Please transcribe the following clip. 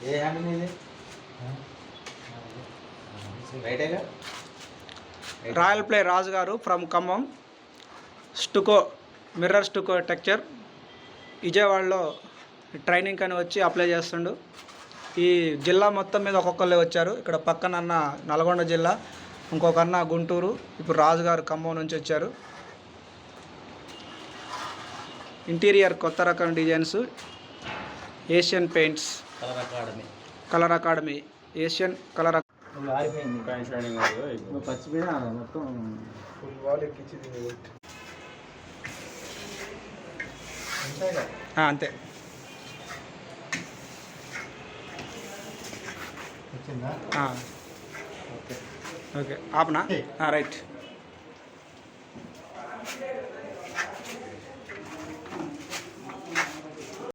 ఏ hand ఇది రైటేగా. Royal play రాజు గారు from Khammam, స్టుకో mirror స్టుకో texture విజయవాడలో ట్రైనింగ్ అని వచ్చి అప్లై చేస్తుండు. ఈ జిల్లా మొత్తం మీద ఒక్కొక్కళ్ళే వచ్చారు. ఇక్కడ పక్కన అన్న నల్గొండ జిల్లా, ఇంకొక అన్న గుంటూరు, ఇప్పుడు రాజు గారు ఖమ్మం నుంచి వచ్చారు. ఇంటీరియర్ కొత్త రకం designs, Asian paints, colour academy Asian colour. అంతే. ఓకే ఆపనా? రైట్.